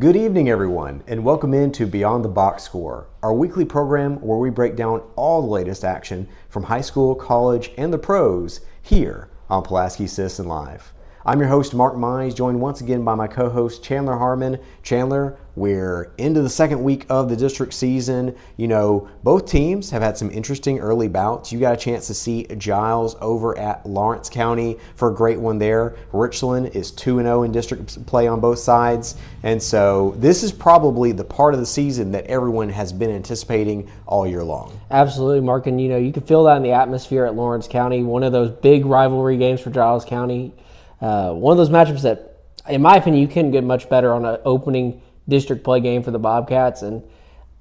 Good evening, everyone, and welcome into Beyond the Boxscore, our weekly program where we break down all the latest action from high school, college, and the pros here on Pulaski Citizen Live. I'm your host, Mark Mize, joined once again by my co-host, Chandler Harmon. Chandler, we're into the second week of the district season. You know, both teams have had some interesting early bouts. You got a chance to see Giles over at Lawrence County for a great one there. Richland is 2-0 in district play on both sides. And so this is probably the part of the season that everyone has been anticipating all year long. Absolutely, Mark. And, you can feel that in the atmosphere at Lawrence County. One of those big rivalry games for Giles County. One of those matchups that, in my opinion, you couldn't get much better on an opening district play game for the Bobcats. And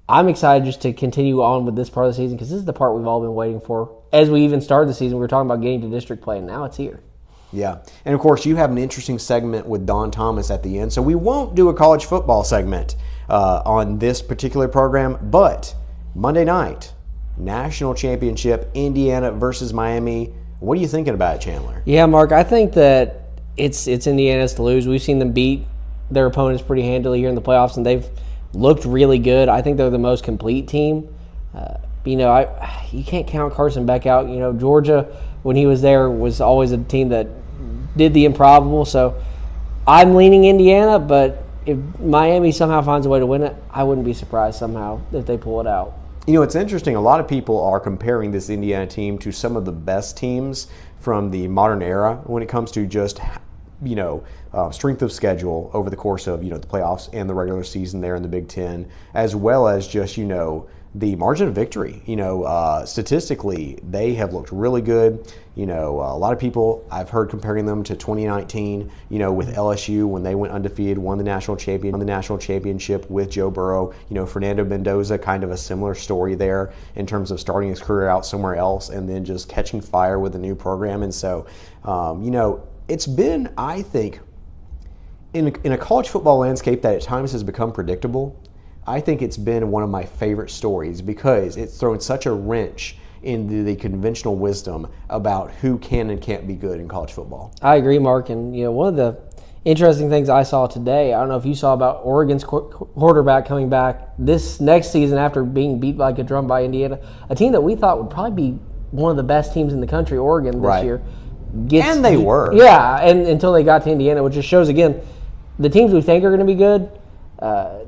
I'm excited just to continue on with this part of the season because this is the part we've all been waiting for. As we even started the season, we were talking about getting to district play, and now it's here. Yeah, and of course, you have an interesting segment with Don Thomas at the end, so we won't do a college football segment on this particular program, but Monday night, national championship, Indiana versus Miami. What are you thinking about it, Chandler? Yeah, Mark, I think that it's Indiana's to lose. We've seen them beat their opponents pretty handily here in the playoffs, and they've looked really good. I think they're the most complete team. You can't count Carson Beck out. Georgia, when he was there, was always a team that did the improbable. So I'm leaning Indiana, but if Miami somehow finds a way to win it, I wouldn't be surprised somehow if they pull it out. It's interesting. A lot of people are comparing this Indiana team to some of the best teams from the modern era when it comes to just, strength of schedule over the course of, the playoffs and the regular season there in the Big Ten, as well as just, the margin of victory. Statistically, they have looked really good. A lot of people I've heard comparing them to 2019, with LSU when they went undefeated, won the national championship with Joe Burrow. Fernando Mendoza, kind of a similar story there in terms of starting his career out somewhere else and then just catching fire with a new program. And so, it's been, I think, in a college football landscape that at times has become predictable. I think it's been one of my favorite stories because it's thrown such a wrench into the conventional wisdom about who can and can't be good in college football. I agree, Mark. And, one of the interesting things I saw today, I don't know if you saw about Oregon's quarterback coming back this next season after being beat like a drum by Indiana, a team that we thought would probably be one of the best teams in the country, Oregon, this year. And they were. Yeah, and until they got to Indiana, which just shows, again, the teams we think are going to be good,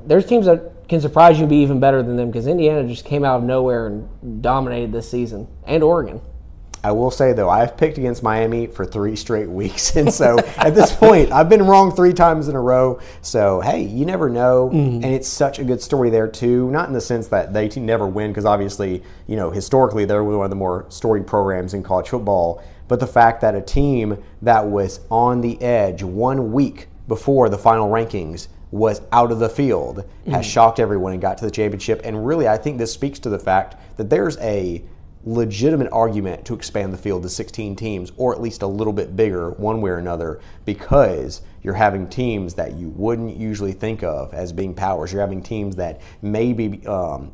there's teams that can surprise you and be even better than them because Indiana just came out of nowhere and dominated this season, and Oregon. I will say, though, I've picked against Miami for 3 straight weeks, and so at this point, I've been wrong 3 times in a row. So, hey, you never know, and it's such a good story there, too. Not in the sense that they never win because, obviously, historically, they're one of the more storied programs in college football, but the fact that a team that was on the edge 1 week before the final rankings was out of the field has shocked everyone and got to the championship. And really, I think this speaks to the fact that there's a legitimate argument to expand the field to 16 teams, or at least a little bit bigger one way or another, because you're having teams that you wouldn't usually think of as being powers. You're having teams that maybe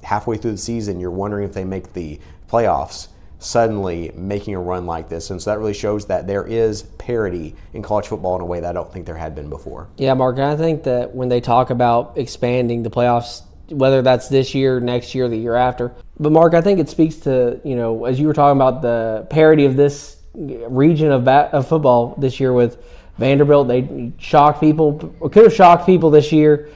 halfway through the season you're wondering if they make the playoffs, suddenly making a run like this. And so that really shows that there is parity in college football in a way that I don't think there had been before. Yeah, Mark, and I think that when they talk about expanding the playoffs, whether that's this year, next year, the year after, but Mark, I think it speaks to, as you were talking about the parity of this region of football this year with Vanderbilt, they shocked people, or could have shocked people this year,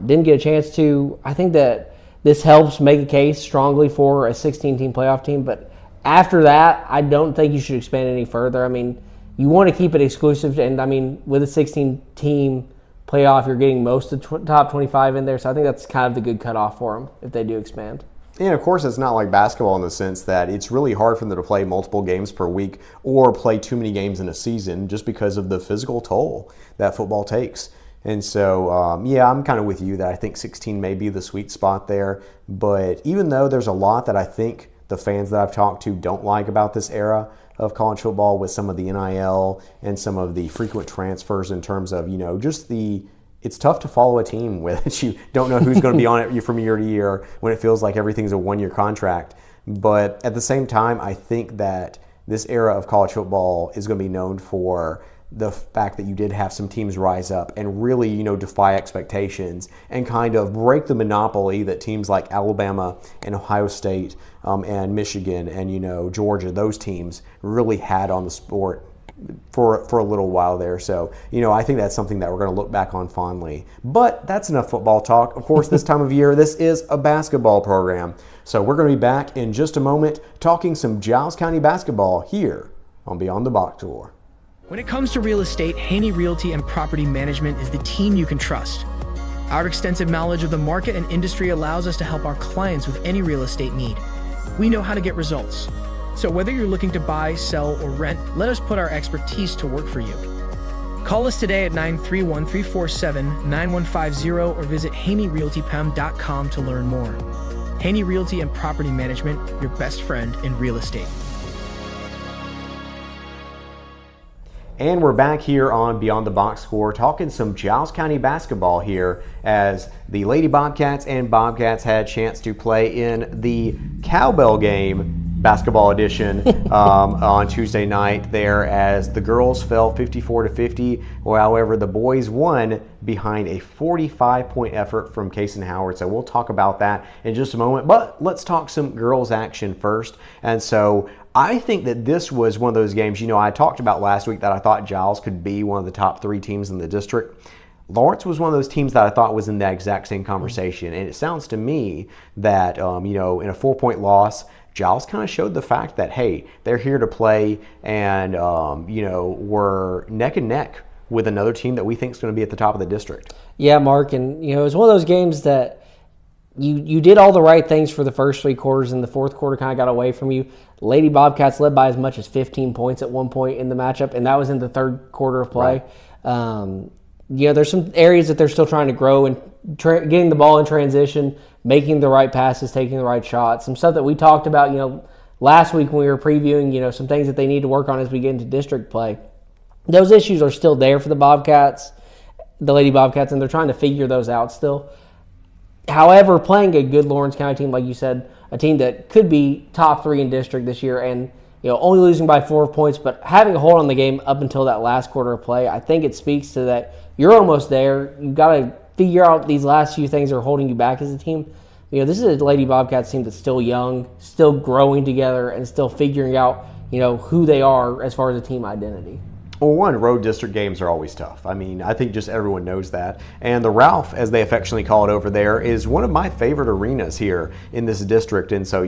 didn't get a chance to. I think that this helps make a case strongly for a 16-team playoff team, but after that, I don't think you should expand any further. I mean, you want to keep it exclusive, and I mean, with a 16-team playoff, you're getting most of the top 25 in there, so I think that's kind of the good cutoff for them if they do expand. And of course, it's not like basketball in the sense that it's really hard for them to play multiple games per week or play too many games in a season just because of the physical toll that football takes. And so, I'm kind of with you that I think 16 may be the sweet spot there. But even though there's a lot that I think the fans that I've talked to don't like about this era of college football with some of the NIL and some of the frequent transfers in terms of, it's tough to follow a team with you don't know who's going to be on it from year to year when it feels like everything's a 1-year contract. But at the same time, I think that this era of college football is going to be known for the fact that you did have some teams rise up and really, defy expectations and kind of break the monopoly that teams like Alabama and Ohio State and Michigan and, Georgia, those teams really had on the sport for a little while there. So, I think that's something that we're going to look back on fondly. But that's enough football talk. Of course, this time of year, this is a basketball program. So we're going to be back in just a moment talking some Giles County basketball here on Beyond the Box Score. When it comes to real estate, Haney Realty and Property Management is the team you can trust. Our extensive knowledge of the market and industry allows us to help our clients with any real estate need. We know how to get results. So whether you're looking to buy, sell, or rent, let us put our expertise to work for you. Call us today at 931-347-9150 or visit HaneyRealtyPM.com to learn more. Haney Realty and Property Management, your best friend in real estate. And we're back here on Beyond the Box Score talking some Giles County basketball here as the Lady Bobcats and Bobcats had a chance to play in the Cowbell game basketball edition on Tuesday night there as the girls fell 54-50. However, the boys won behind a 45-point effort from Cason Howard. So we'll talk about that in just a moment. But let's talk some girls action first. And so I think that this was one of those games, I talked about last week that I thought Giles could be one of the top 3 teams in the district. Lawrence was one of those teams that I thought was in that exact same conversation. And it sounds to me that, in a 4-point loss, Giles kind of showed the fact that, hey, they're here to play and, we're neck and neck with another team that we think is going to be at the top of the district. Yeah, Mark, and, it was one of those games that you did all the right things for the first 3 quarters, and the fourth quarter kind of got away from you. Lady Bobcats led by as much as 15 points at one point in the matchup, and that was in the third quarter of play. Right. There's some areas that they're still trying to grow and getting the ball in transition, making the right passes, taking the right shots. Some stuff that we talked about, last week when we were previewing, some things that they need to work on as we get into district play. Those issues are still there for the Bobcats, the Lady Bobcats, and they're trying to figure those out still. However, playing a good Lawrence County team, like you said, a team that could be top 3 in district this year and only losing by 4 points, but having a hold on the game up until that last quarter of play, I think it speaks to that you're almost there. You've got to figure out these last few things that are holding you back as a team. This is a Lady Bobcats team that's still young, still growing together, and still figuring out, who they are as far as a team identity. Well, road district games are always tough. I think just everyone knows that. And the Ralph, as they affectionately call it over there, is one of my favorite arenas here in this district. And so,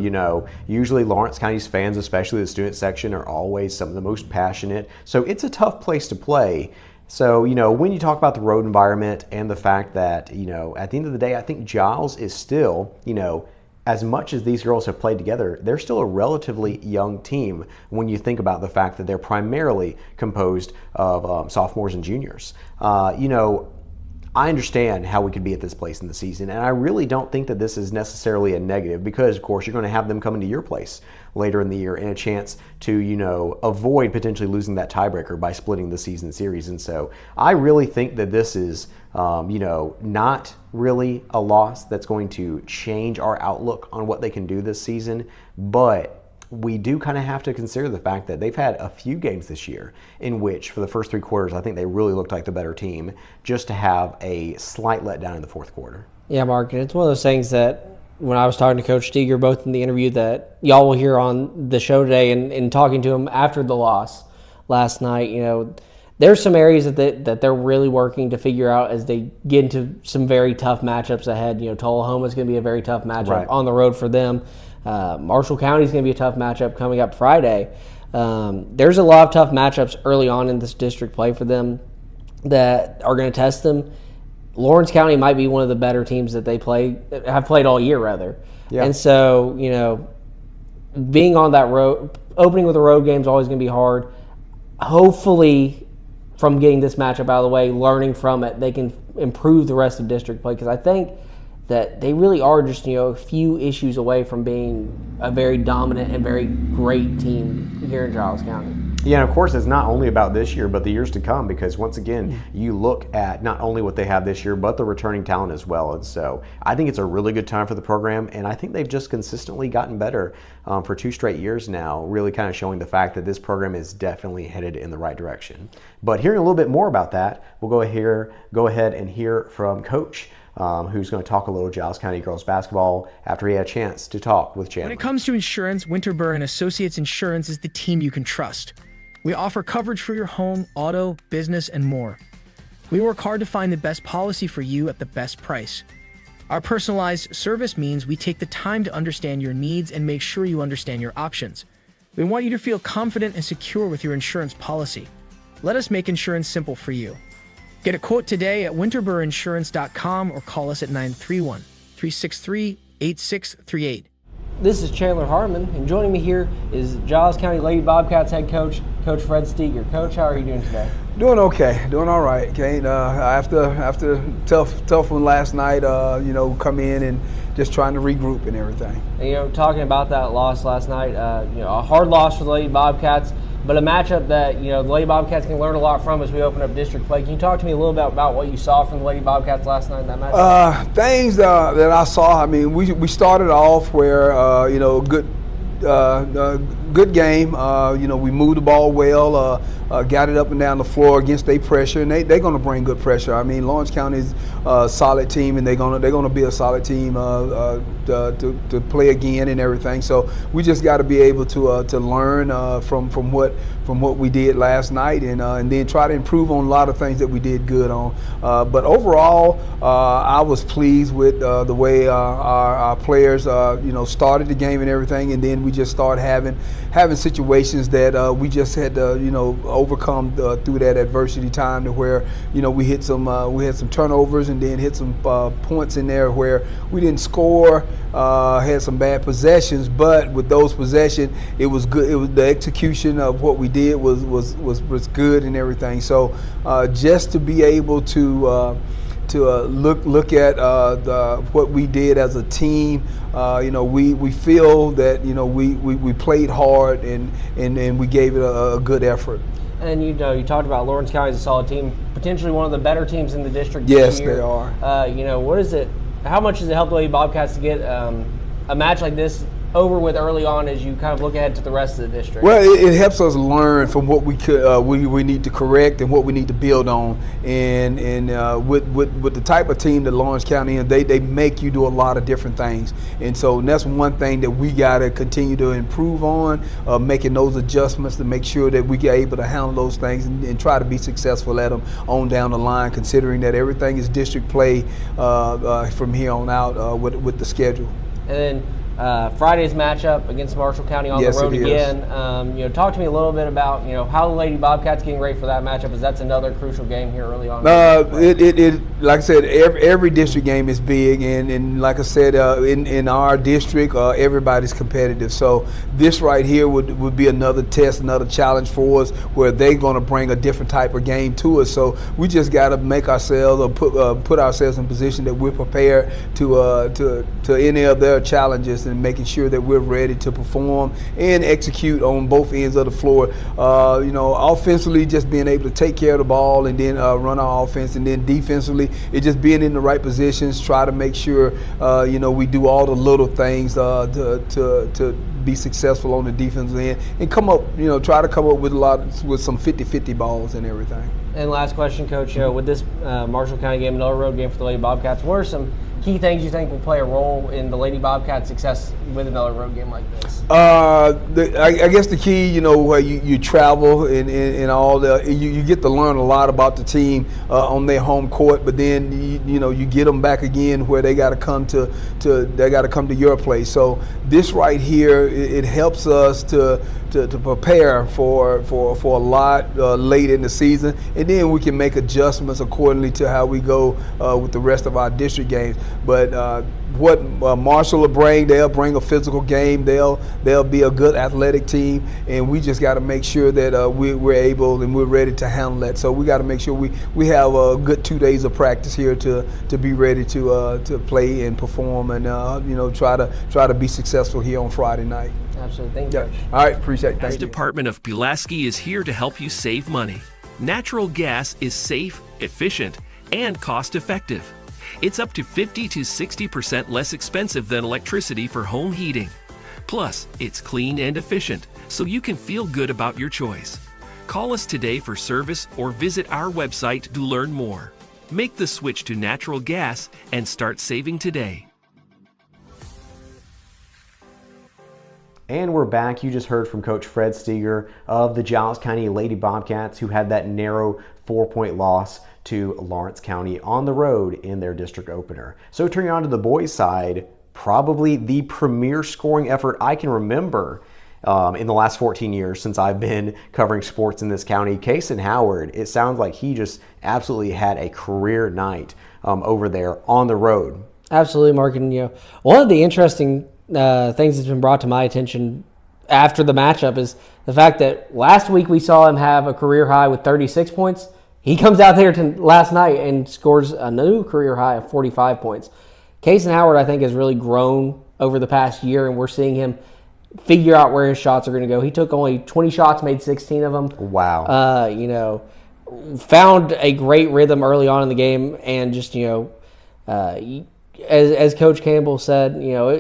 usually Lawrence County's fans, especially the student section, are always some of the most passionate. So it's a tough place to play. So, when you talk about the road environment and the fact that, at the end of the day, I think Giles is still, as much as these girls have played together, they're still a relatively young team when you think about the fact that they're primarily composed of sophomores and juniors. I understand how we could be at this place in the season, and I really don't think that this is necessarily a negative because, of course, you're going to have them coming to your place later in the year and a chance to, avoid potentially losing that tiebreaker by splitting the season series. And so I really think that this is, not really a loss that's going to change our outlook on what they can do this season, but we do kind of have to consider the fact that they've had a few games this year in which, for the first 3 quarters, I think they really looked like the better team, just to have a slight letdown in the fourth quarter. Yeah, Mark, and it's one of those things that when I was talking to Coach Steger, both in the interview that y'all will hear on the show today and talking to him after the loss last night, there's some areas that they're really working to figure out as they get into some very tough matchups ahead. Tullahoma is going to be a very tough matchup on the road for them. Marshall County is going to be a tough matchup coming up Friday. There's a lot of tough matchups early on in this district play for them that are going to test them. Lawrence County might be one of the better teams that have played all year, rather. Yeah. And so, being on that road, opening with a road game is always going to be hard. Hopefully, from getting this matchup out of the way, learning from it, they can improve the rest of district play because I think that they really are just, a few issues away from being a very dominant and very great team here in Giles County. Yeah, and of course, it's not only about this year, but the years to come, because once again, you look at not only what they have this year, but the returning talent as well. And so I think it's a really good time for the program, and I think they've just consistently gotten better for 2 straight years now, really kind of showing the fact that this program is definitely headed in the right direction. But hearing a little bit more about that, we'll go ahead and hear from Coach, who's going to talk a little Giles County girls basketball after he had a chance to talk with Chandler. When it comes to insurance, Winterburg and Associates Insurance is the team you can trust. We offer coverage for your home, auto, business, and more. We work hard to find the best policy for you at the best price. Our personalized service means we take the time to understand your needs and make sure you understand your options. We want you to feel confident and secure with your insurance policy. Let us make insurance simple for you. Get a quote today at winterburinsurance.com or call us at 931-363-8638. This is Chandler Harmon, and joining me here is Giles County Lady Bobcats head coach, Coach Fred Steger. Coach, how are you doing today? Doing okay, doing all right, Kane. After tough one last night, come in and just trying to regroup and everything. And, talking about that loss last night, a hard loss for the Lady Bobcats, but a matchup that, the Lady Bobcats can learn a lot from as we open up district play. Can you talk to me a little bit about what you saw from the Lady Bobcats last night in that matchup? Things that I saw, we started off where, good game. We moved the ball well, got it up and down the floor against their pressure, and they're going to bring good pressure. Lawrence County is a solid team, and they're going to be a solid team to play again and everything. So we just got to be able to learn from what we did last night, and then try to improve on a lot of things that we did good on. But overall, I was pleased with the way our players started the game and everything, and then we just started having situations that we just had to overcome through that adversity time, to where we had some turnovers and then hit some points in there where we didn't score, had some bad possessions, but with those possessions it was good. It was the execution of what we did was good and everything. So just to be able to look at what we did as a team, we feel that we played hard and we gave it a good effort. And you talked about Lawrence County as a solid team, potentially one of the better teams in the district this year. Yes, they are. What is it? How much does it help the Lady Bobcats to get a match like this over with early on as you kind of look ahead to the rest of the district? Well, it helps us learn from what we need to correct and what we need to build on. And with the type of team that Lawrence County is, they make you do a lot of different things. And so that's one thing that we got to continue to improve on, making those adjustments to make sure that we get able to handle those things and try to be successful at them on down the line, considering that everything is district play from here on out with the schedule. And then Friday's matchup against Marshall County on the road again. Talk to me a little bit about how the Lady Bobcats getting ready for that matchup, as that's another crucial game here early on. Like I said, every district game is big, and like I said, in our district, everybody's competitive. So this right here would be another test, another challenge for us, where they're going to bring a different type of game to us. So we just got to make ourselves, or put ourselves in position that we're prepared to any of their challenges, and making sure that we're ready to perform and execute on both ends of the floor. Offensively, just being able to take care of the ball and then run our offense, and then defensively, it's just being in the right positions, try to make sure we do all the little things to be successful on the defensive end, and try to come up with some 50-50 balls and everything. And last question, Coach, with this Marshall County game, another road game for the Lady Bobcats, what are some key things you think will play a role in the Lady Bobcats' success with another road game like this? I guess the key, where you travel and all you get to learn a lot about the team on their home court, but then you get them back again where they got to come to your place. So this right here, it helps us to prepare for a lot late in the season, and then we can make adjustments accordingly to how we go with the rest of our district games. But what Marshall will bring, they'll bring a physical game. They'll be a good athletic team, and we just got to make sure that we're able and we're ready to handle that. So we got to make sure we have a good 2 days of practice here to be ready to play and perform, and try to be successful here on Friday night. Absolutely. Thank you, Yeah. Coach. All right, appreciate it. This Thank you. department of Pulaski is here to help you save money. Natural gas is safe, efficient, and cost-effective. It's up to 50 to 60% less expensive than electricity for home heating. Plus, it's clean and efficient, so you can feel good about your choice. Call us today for service or visit our website to learn more. Make the switch to natural gas and start saving today. And we're back. You just heard from Coach Fred Steger of the Giles County Lady Bobcats, who had that narrow 4-point loss to Lawrence County on the road in their district opener. So turning on to the boys' side, probably the premier scoring effort I can remember in the last 14 years since I've been covering sports in this county. Kason Howard, it sounds like he just absolutely had a career night over there on the road. Absolutely, Mark. And one of the interesting things that's been brought to my attention after the matchup is the fact that last week we saw him have a career high with 36 points. He comes out there last night and scores a new career high of 45 points. Kason Howard, I think, has really grown over the past year, and we're seeing him figure out where his shots are going to go. He took only 20 shots, made 16 of them. Wow. Found a great rhythm early on in the game, and just, as Coach Campbell said,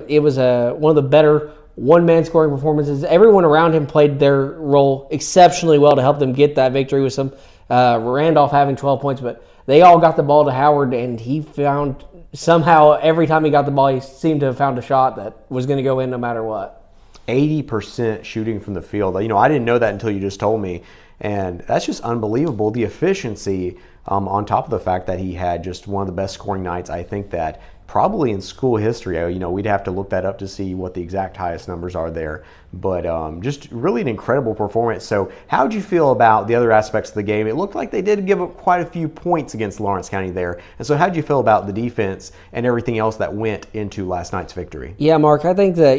it was one of the better one-man scoring performances. Everyone around him played their role exceptionally well to help them get that victory, with some Randolph having 12 points, but they all got the ball to Howard, and he found somehow every time he got the ball, he seemed to have found a shot that was going to go in no matter what. 80% shooting from the field. I didn't know that until you just told me, and that's just unbelievable. The efficiency on top of the fact that he had just one of the best scoring nights, I think, that probably in school history. We'd have to look that up to see what the exact highest numbers are there. But just really an incredible performance. So how did you feel about the other aspects of the game? It looked like they did give up quite a few points against Lawrence County there. And so how did you feel about the defense and everything else that went into last night's victory? Yeah, Mark, I think that,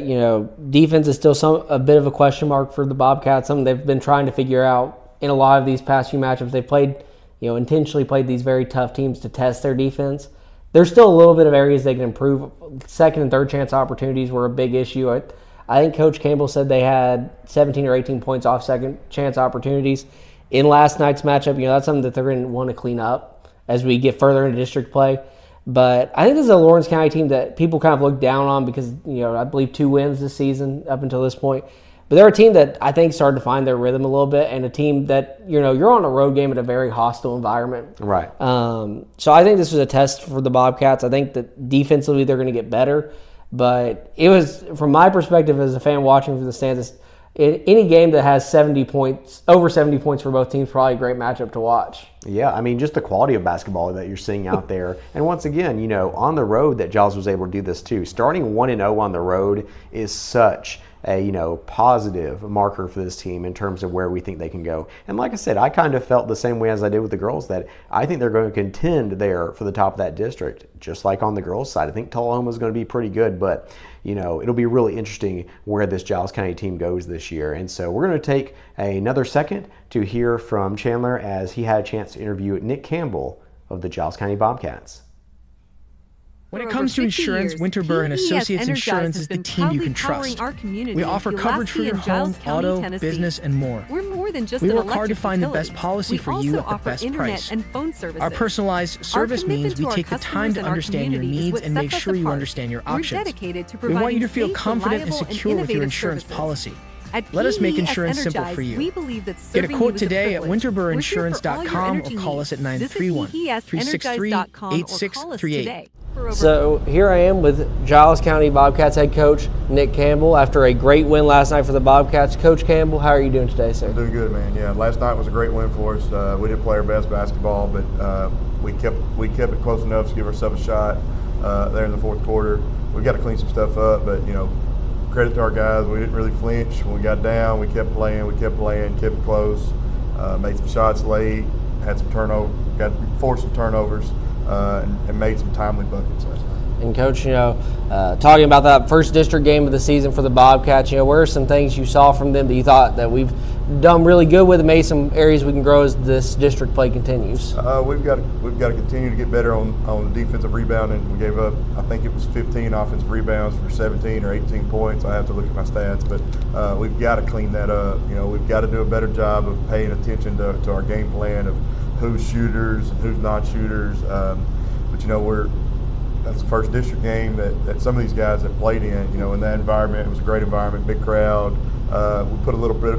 defense is still a bit of a question mark for the Bobcats. Something they've been trying to figure out in a lot of these past few matchups. They've played, intentionally played these very tough teams to test their defense. There's still a little bit of areas they can improve. Second and third chance opportunities were a big issue. I think Coach Campbell said they had 17 or 18 points off second chance opportunities in last night's matchup. That's something that they're going to want to clean up as we get further into district play. But I think this is a Lawrence County team that people kind of look down on because, I believe 2 wins this season up until this point. But they're a team that I think started to find their rhythm a little bit, and a team that, you're on a road game at a very hostile environment. Right. So I think this was a test for the Bobcats. I think that defensively they're going to get better. But it was, from my perspective as a fan watching from the stands, any game that has 70 points, over 70 points for both teams, probably a great matchup to watch. Yeah, just the quality of basketball that you're seeing out there. And once again, on the road that Giles was able to do this too. Starting 1-0 on the road is such a positive marker for this team in terms of where we think they can go. And like I said, I kind of felt the same way as I did with the girls, that I think they're going to contend there for the top of that district, just like on the girls' side. I think Tullahoma is going to be pretty good, but it'll be really interesting where this Giles County team goes this year. And so we're going to take another second to hear from Chandler as he had a chance to interview Nick Campbell of the Giles County Bobcats. When it comes to insurance, Winterburg and Associates Insurance is the team you can trust. We offer coverage for your home, auto, business, and more. We're more than just we an work hard to electric find the utility. best policy for you at the best price. And phone services. Our personalized service means we take the time to understand your needs and make sure you understand your options. We're dedicated to We want you to providing feel safe, confident and reliable, secure with your innovative insurance services. policy. At Let us make PES insurance simple Energize, for you. We believe that Get a serving quote you is a today at privilege. winterberinsurance.com or call us at 931-363-8638. So here I am with Giles County Bobcats head coach Nick Campbell after a great win last night for the Bobcats. Coach Campbell, how are you doing today, sir? I'm doing good, man. Yeah, last night was a great win for us. We didn't play our best basketball, but we kept it close enough to give ourselves a shot there in the fourth quarter. We've got to clean some stuff up, but credit to our guys. We didn't really flinch when we got down. We kept playing, kept it close. Made some shots late, had some turnover, forced some turnovers. And made some timely buckets last night. And Coach, talking about that first district game of the season for the Bobcats, what are some things you saw from them that you thought that we've done really good with, and maybe some areas we can grow as this district play continues? We've got to continue to get better on defensive rebounding. We gave up, I think it was 15 offensive rebounds for 17 or 18 points. I have to look at my stats, but we've got to clean that up. We've got to do a better job of paying attention to our game plan of who's shooters and who's not shooters. But that's the first district game that some of these guys have played in. In that environment, it was a great environment, big crowd. We put a little bit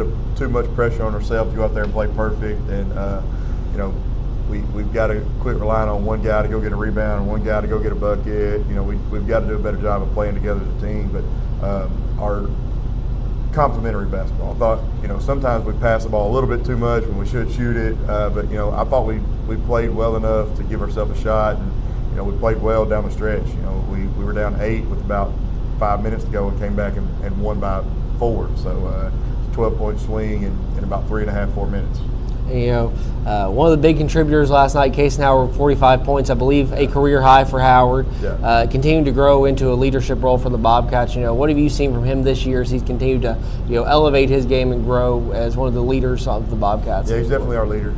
of too much pressure on ourselves to go out there and play perfect, and we've got to quit relying on one guy to go get a rebound and one guy to go get a bucket. We've got to do a better job of playing together as a team. But our complementary basketball, I thought sometimes we pass the ball a little bit too much when we should shoot it. But I thought we played well enough to give ourselves a shot, and we played well down the stretch. We were down 8 with about 5 minutes to go and came back and won by 4. So it's a 12-point swing in about 3.5-4 minutes. One of the big contributors last night, Case Howard, 45 points, I believe, a career high for Howard. Yeah. Continuing to grow into a leadership role for the Bobcats. What have you seen from him this year as he's continued to elevate his game and grow as one of the leaders of the Bobcats? Yeah, he's definitely our leader.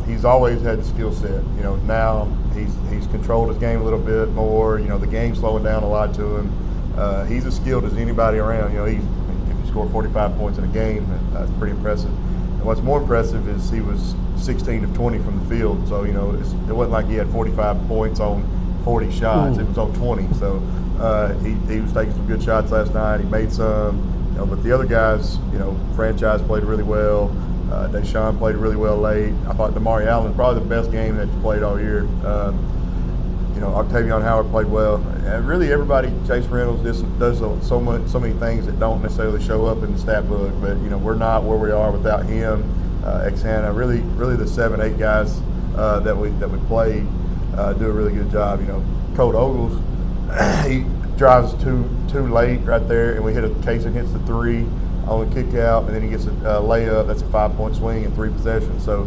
He's always had the skill set. Now he's controlled his game a little bit more. The game's slowing down a lot to him. He's as skilled as anybody around. If you score 45 points in a game, that's pretty impressive. And what's more impressive is he was 16 of 20 from the field. So it wasn't like he had 45 points on 40 shots. It was on 20. So he was taking some good shots last night. He made some. But the other guys, Franchise played really well. Deshaun played really well late. I thought Damari Allen probably the best game that he played all year. Octavian Howard played well. And really everybody, Chase Reynolds does so many things that don't necessarily show up in the stat book. But we're not where we are without him. Hannah, really the 7-8 guys that we played do a really good job. Colt Ogles, he drives too late right there, and we hit a case and hits the 3 on the kick out, and then he gets a layup. That's a 5-point swing in 3 possessions. So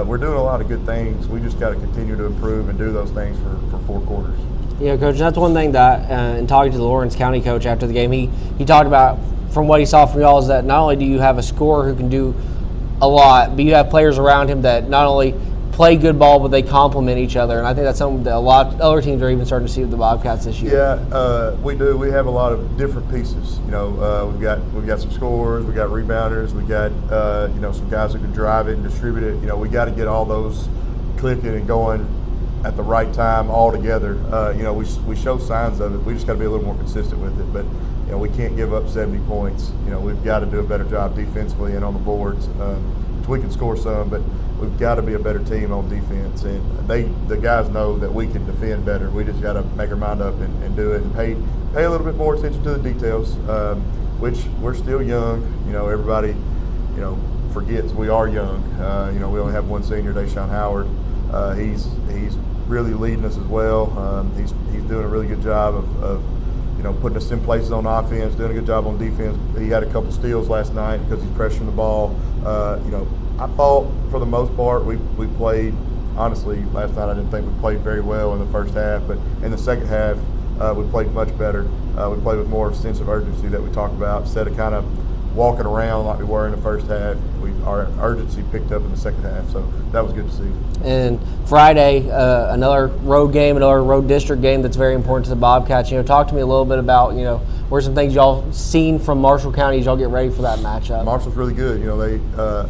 we're doing a lot of good things. We just got to continue to improve and do those things for 4 quarters. Yeah, Coach, that's one thing that in talking to the Lawrence County coach after the game, he talked about, from what he saw from y'all, is that not only do you have a scorer who can do a lot, but you have players around him that not only play good ball, but they complement each other. And I think that's something that a lot of other teams are even starting to see with the Bobcats this year. Yeah, we do. We have a lot of different pieces. We've got some scorers, we got rebounders, we got some guys who can drive it and distribute it. We got to get all those clicking and going at the right time all together. We show signs of it. We just got to be a little more consistent with it. But we can't give up 70 points. We've got to do a better job defensively and on the boards. We can score some, but we've got to be a better team on defense. And the guys know that we can defend better. We just got to make our mind up and do it and pay a little bit more attention to the details, which we're still young. Everybody, forgets we are young. We only have one senior, Deshaun Howard. He's really leading us as well. He's doing a really good job of putting us in places on offense, doing a good job on defense. He had a couple steals last night because he's pressuring the ball. I thought for the most part we played, honestly, last night I didn't think we played very well in the first half, but in the second half we played much better. We played with more sense of urgency that we talked about, instead of kind of walking around like we were in the first half. Our urgency picked up in the second half, so that was good to see. And Friday, another road game, another road district game that's very important to the Bobcats. Talk to me a little bit about, what are some things y'all seen from Marshall County as y'all get ready for that matchup? Marshall's really good.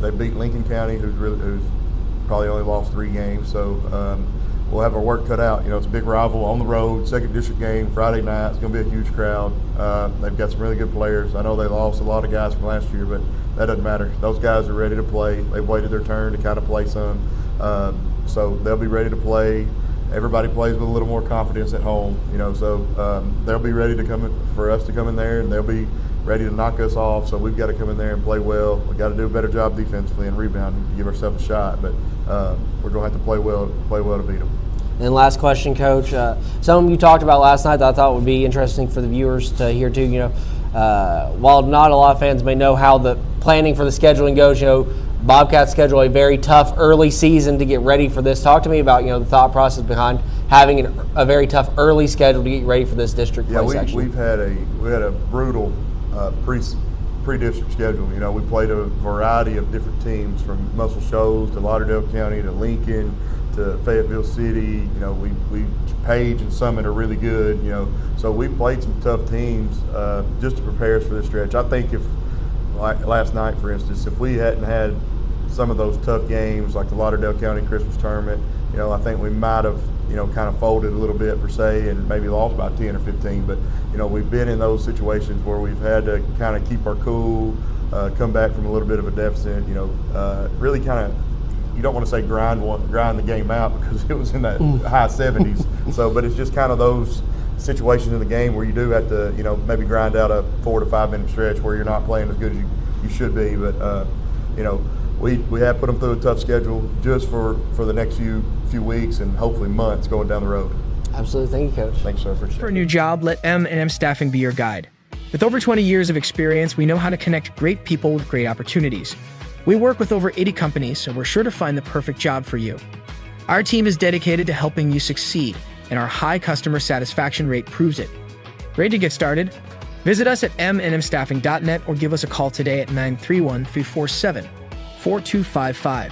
They beat Lincoln County, who's probably only lost 3 games, so we'll have our work cut out. It's a big rival on the road, second district game, Friday night. It's going to be a huge crowd. They've got some really good players. I know they lost a lot of guys from last year, but that doesn't matter. Those guys are ready to play. They've waited their turn to kind of play some. So they'll be ready to play. Everybody plays with a little more confidence at home, so they'll be ready to for us to come in there, and they'll be ready to knock us off. So we've got to come in there and play well. We've got to do a better job defensively and rebounding to give ourselves a shot, but we're going to have to play well to beat them. And last question, Coach. Something you talked about last night that I thought would be interesting for the viewers to hear too. While not a lot of fans may know how the planning for the scheduling goes, Bobcats schedule a very tough early season to get ready for this. Talk to me about the thought process behind having a very tough early schedule to get ready for this district play section. We had a brutal pre-district schedule. We played a variety of different teams from Muscle Shoals to Lauderdale County to Lincoln to Fayetteville City. We Page and Summit are really good. So we played some tough teams just to prepare us for this stretch. I think if, like last night, for instance, if we hadn't had some of those tough games like the Lauderdale County Christmas tournament, I think we might have, kind of folded a little bit per se and maybe lost by 10 or 15. But, we've been in those situations where we've had to kind of keep our cool, come back from a little bit of a deficit, really kind of, you don't want to say grind the game out because it was in that high 70s. So, but it's just kind of those situations in the game where you do have to, maybe grind out a 4 to 5 minute stretch where you're not playing as good as you should be. But, we have put them through a tough schedule just for the next few weeks and hopefully months going down the road. Absolutely. Thank you, Coach. Thanks, sir. For a new job, let M&M Staffing be your guide. With over 20 years of experience, we know how to connect great people with great opportunities. We work with over 80 companies, so we're sure to find the perfect job for you. Our team is dedicated to helping you succeed, and our high customer satisfaction rate proves it. Ready to get started? Visit us at mnmstaffing.net or give us a call today at 931-347-4255.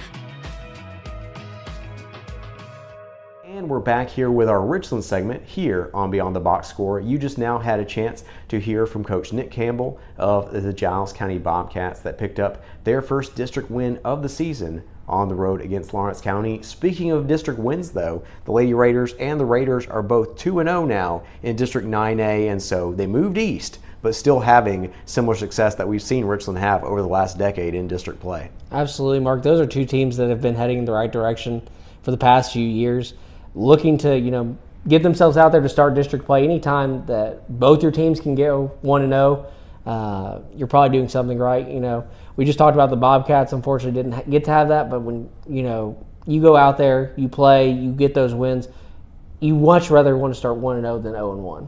And we're back here with our Richland segment here on Beyond the Box Score. You just now had a chance to hear from Coach Nick Campbell of the Giles County Bobcats that picked up their first district win of the season on the road against Lawrence County. Speaking of district wins, though, the Lady Raiders and the Raiders are both 2-0 now in District 9A, and so they moved east, but still having similar success that we've seen Richland have over the last decade in district play. Absolutely, Mark. Those are two teams that have been heading in the right direction for the past few years, looking to, get themselves out there to start district play. Anytime that both your teams can go 1-0, you're probably doing something right. We just talked about the Bobcats. Unfortunately, didn't get to have that. But when you go out there, you play, you get those wins, you much rather want to start 1-0 than 0-1.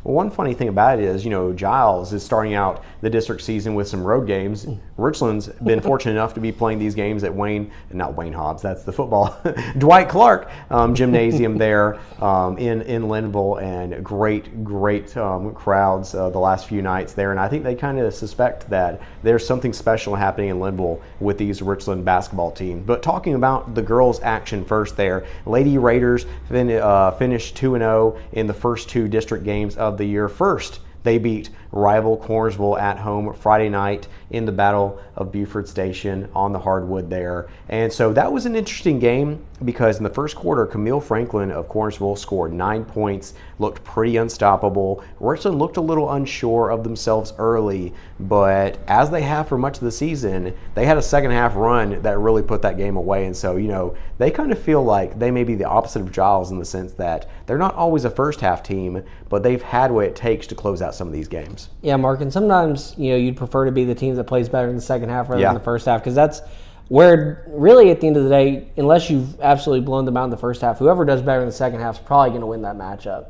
Well, one funny thing about it is, Giles is starting out the district season with some road games. Richland's been fortunate enough to be playing these games at not Wayne Hobbs, that's the football, Dwight Clark gymnasium there in Linville, and great crowds the last few nights there. And I think they kind of suspect that there's something special happening in Linville with these Richland basketball teams. But talking about the girls' action first there, Lady Raiders finished 2-0 in the first two district games of the year. First, they beat rival Cornersville at home Friday night in the Battle of Buford Station on the hardwood there. And so that was an interesting game because in the first quarter, Camille Franklin of Cornersville scored 9 points, looked pretty unstoppable. Richland looked a little unsure of themselves early, but as they have for much of the season, they had a second half run that really put that game away. And so, they kind of feel like they may be the opposite of Giles in the sense that they're not always a first half team, but they've had what it takes to close out some of these games. Yeah, Mark, and sometimes, you'd prefer to be the team that plays better in the second half rather than the first half, because that's where, really, at the end of the day, unless you've absolutely blown them out in the first half, whoever does better in the second half is probably going to win that matchup.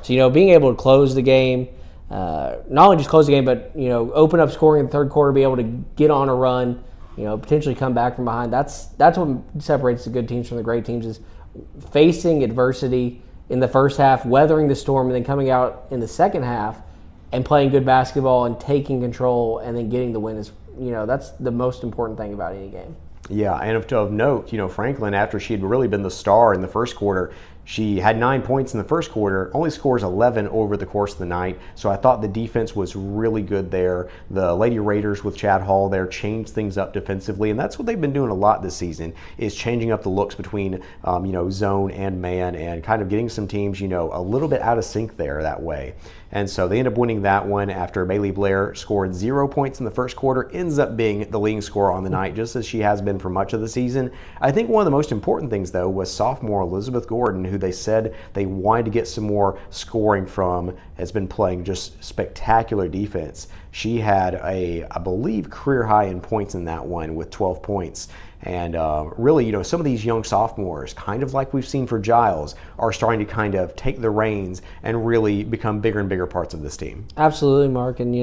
So, being able to close the game, not only just close the game, but, open up scoring in the third quarter, be able to get on a run, potentially come back from behind. That's what separates the good teams from the great teams, is facing adversity in the first half, weathering the storm, and then coming out in the second half and playing good basketball and taking control and then getting the win is, that's the most important thing about any game. Yeah, and of note, Franklin, after she had really been the star in the first quarter, she had 9 points in the first quarter, only scores 11 over the course of the night. So I thought the defense was really good there. The Lady Raiders with Chad Hall there changed things up defensively, and that's what they've been doing a lot this season, is changing up the looks between, zone and man, and kind of getting some teams, a little bit out of sync there that way. And so they end up winning that one after Bailey Blair scored 0 points in the first quarter, ends up being the leading scorer on the night, just as she has been for much of the season. I think one of the most important things, though, was sophomore Elizabeth Gordon, who they said they wanted to get some more scoring from, has been playing just spectacular defense. She had I believe, career high in points in that one with 12 points. And really, some of these young sophomores, kind of like we've seen for Giles, are starting to kind of take the reins and really become bigger and bigger parts of this team. Absolutely, Mark. And,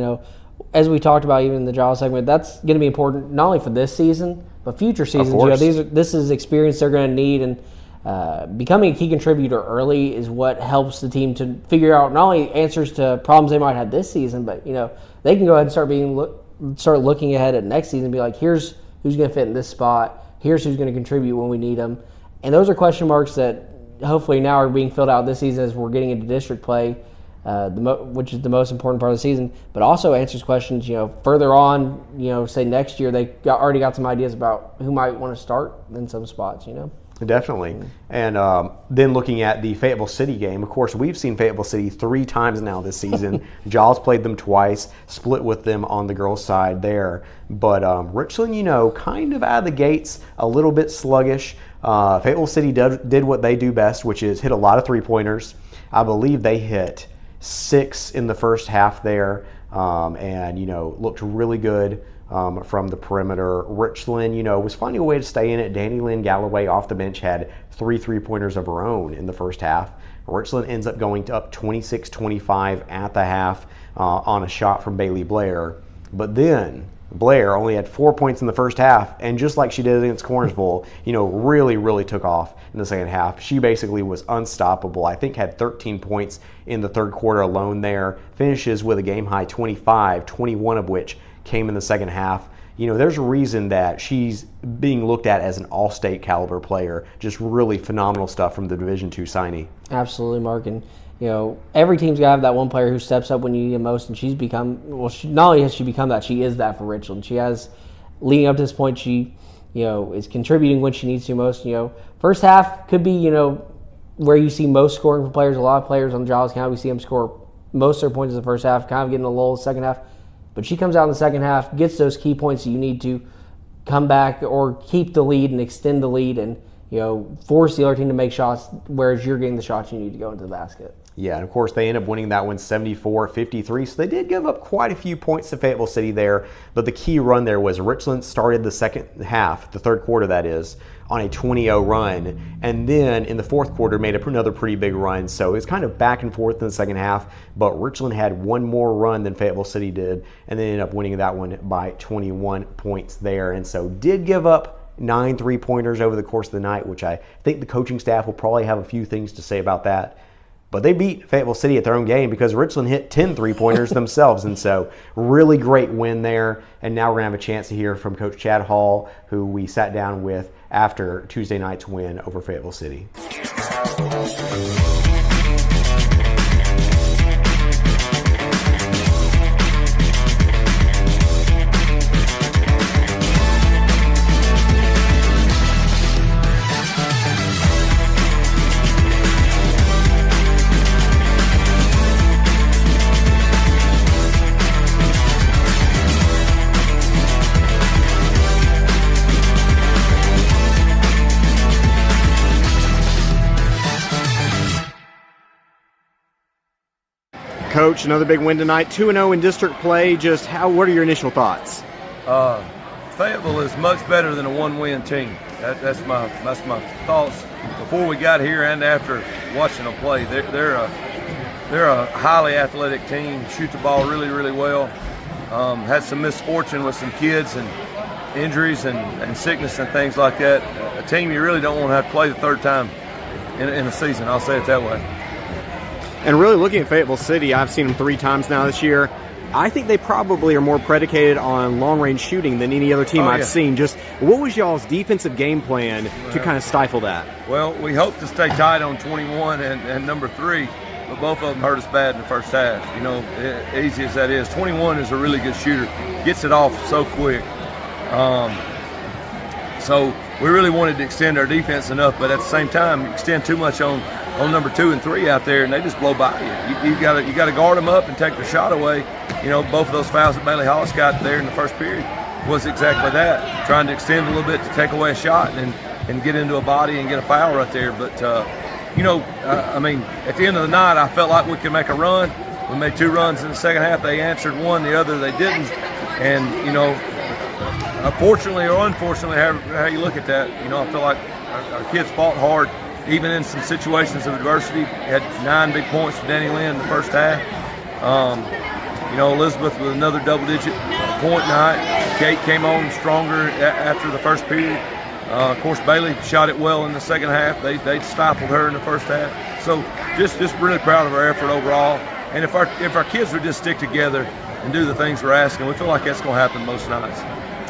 as we talked about even in the Giles segment, that's going to be important not only for this season, but future seasons. This is experience they're going to need, and becoming a key contributor early is what helps the team to figure out not only answers to problems they might have this season, but they can go ahead and start looking ahead at next season and be like, here's who's going to fit in this spot, here's who's going to contribute when we need them. And those are question marks that hopefully now are being filled out this season as we're getting into district play, which is the most important part of the season, but also answers questions, further on, say next year, they already got some ideas about who might want to start in some spots, Definitely. And then looking at the Fayetteville City game, of course, we've seen Fayetteville City 3 times now this season. Giles played them twice, split with them on the girls' side there. But Richland, kind of out of the gates, a little bit sluggish. Fayetteville City did what they do best, which is hit a lot of three-pointers. I believe they hit 6 in the first half there, and looked really good from the perimeter. Richland, was finding a way to stay in it. Danny Lynn Galloway off the bench had 3 three-pointers of her own in the first half. Richland ends up going up 26-25 at the half on a shot from Bailey Blair. But then Blair only had 4 points in the first half, and just like she did against Cornersville, really, really took off in the second half. She basically was unstoppable. I think had 13 points in the third quarter alone there. Finishes with a game-high 25, 21 of which came in the second half. There's a reason that she's being looked at as an all-state caliber player. Just really phenomenal stuff from the Division II signee. Absolutely, Mark. And every team's got to have that one player who steps up when you need him most, and she's become, not only has she become that, she is that for Richland. She has, leading up to this point, she, is contributing when she needs to most. First half could be, where you see most scoring for players. A lot of players on Giles County, we see them score most of their points in the first half, kind of getting a lull in the second half. But she comes out in the second half, gets those key points that you need to come back or keep the lead and extend the lead and, force the other team to make shots, whereas you're getting the shots you need to go into the basket. Yeah, and of course they end up winning that one 74-53, so they did give up quite a few points to Fayetteville City there, but the key run there was Richland started the second half, the third quarter that is, on a 20-0 run, and then in the fourth quarter made another pretty big run, so it's kind of back and forth in the second half, but Richland had one more run than Fayetteville City did, and they ended up winning that one by 21 points there, and so did give up 9 three-pointers over the course of the night, which I think the coaching staff will probably have a few things to say about that. But they beat Fayetteville City at their own game because Richland hit 10 three-pointers themselves. And so really great win there. And now we're going to have a chance to hear from Coach Chad Hall, who we sat down with after Tuesday night's win over Fayetteville City. Coach, another big win tonight, 2-0 in district play. Just what are your initial thoughts? Fayetteville is much better than a one-win team. That's my thoughts before we got here and after watching them play. They're a highly athletic team, shoot the ball really, really well. Had some misfortune with some kids and injuries and sickness and things like that. A team you really don't want to have to play the third time in a season, I'll say it that way. And really looking at Fayetteville City, I've seen them 3 times now this year. I think they probably are more predicated on long-range shooting than any other team I've seen. Just what was y'all's defensive game plan to kind of stifle that? Well, we hope to stay tight on 21 and number 3, but both of them hurt us bad in the first half. Easy as that is. 21 is a really good shooter. Gets it off so quick. So we really wanted to extend our defense enough, but at the same time, extend too much on number 2 and 3 out there, and they just blow by you. You got to guard them up and take their shot away. Both of those fouls that Bailey Hollis got there in the first period was exactly that, trying to extend a little bit to take away a shot and get into a body and get a foul right there. But at the end of the night, I felt like we could make a run. We made 2 runs in the second half. They answered one, the other they didn't. And fortunately or unfortunately, how you look at that, I feel like our kids fought hard. Even in some situations of adversity, had 9 big points for Danny Lynn in the first half. Elizabeth with another double-digit point night. Kate came on stronger after the first period. Of course, Bailey shot it well in the second half. They stifled her in the first half. So just really proud of our effort overall. And if our kids would just stick together and do the things we're asking, we feel like that's going to happen most nights.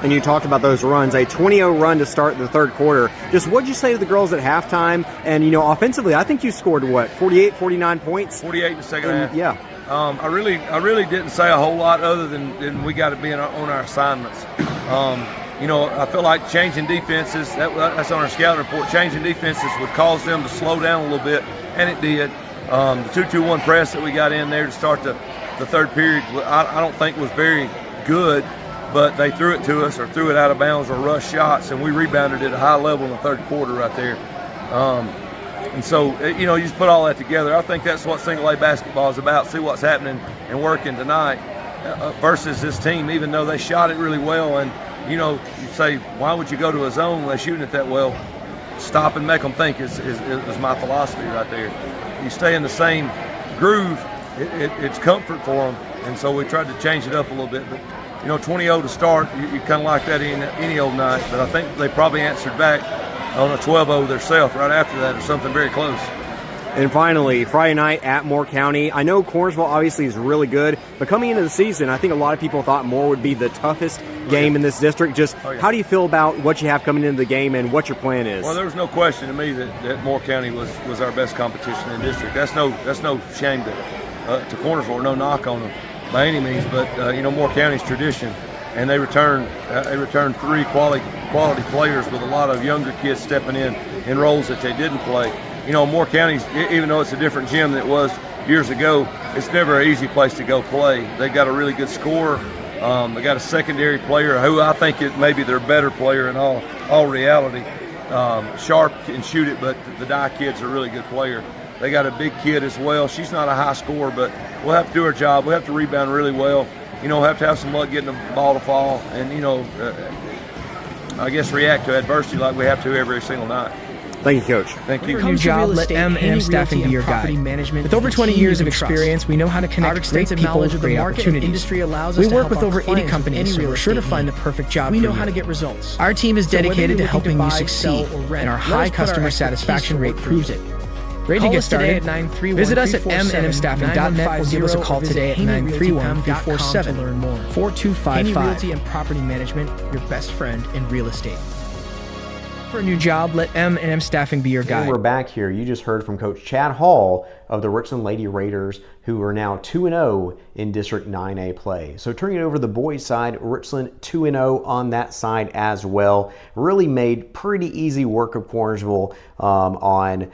And you talked about those runs, a 20-0 run to start the third quarter. Just what'd you say to the girls at halftime? And, offensively, I think you scored, 48, 49 points? 48 in the second half. Yeah. I really didn't say a whole lot other than we got to be on our assignments. I feel like changing defenses, that's on our scouting report, changing defenses would cause them to slow down a little bit, and it did. The 2-2-1 press that we got in there to start the third period, I don't think was very good, but they threw it to us or threw it out of bounds or rushed shots, and we rebounded at a high level in the third quarter right there. And so, you just put all that together. I think that's what single A basketball is about, see what's happening and working tonight versus this team, even though they shot it really well. And, you say, why would you go to a zone when they're shooting it that well? Stop and make them think is my philosophy right there. You stay in the same groove, it's comfort for them. And so we tried to change it up a little bit. But, 20-0 to start, you kind of like that any old night. But I think they probably answered back on a 12-0 themselves right after that or something very close. And finally, Friday night at Moore County. I know Cornersville obviously is really good, but coming into the season, I think a lot of people thought Moore would be the toughest game in this district. Just how do you feel about what you have coming into the game and what your plan is? Well, there was no question to me that Moore County was our best competition in the district. That's no shame to Cornersville, or no knock on them by any means, but Moore County's tradition, and they returned 3 quality players with a lot of younger kids stepping in roles that they didn't play. Moore County's, even though it's a different gym than it was years ago, it's never an easy place to go play. They've got a really good scorer. They got a secondary player who I think is maybe their better player in all reality. Sharp can shoot it, but the Dye kid's a really good player. They got a big kid as well. She's not a high scorer, but we'll have to do our job. We'll have to rebound really well. We'll have to have some luck getting the ball to fall and, I guess react to adversity like we have to every single night. Thank you, Coach. Thank you. Your job, let M&M Staffing be your guide. With over 20 years of experience, we know how to connect great people with great opportunities. We work with over 80 companies, so we're sure to find the perfect job for you. We know how to get results. Our team is dedicated to helping you succeed, and our high customer satisfaction rate proves it. Ready to get started? Visit us at mnmstaffing.net or give us a call today at 931-347-4255. Haney Realty and Property Management, your best friend in real estate. For a new job, let M&M Staffing be your guide. And we're back here. You just heard from Coach Chad Hall of the Richland Lady Raiders, who are now 2-0 in District 9A play. So turning it over to the boys' side, Richland 2-0 on that side as well. Really made pretty easy work of Cornersville on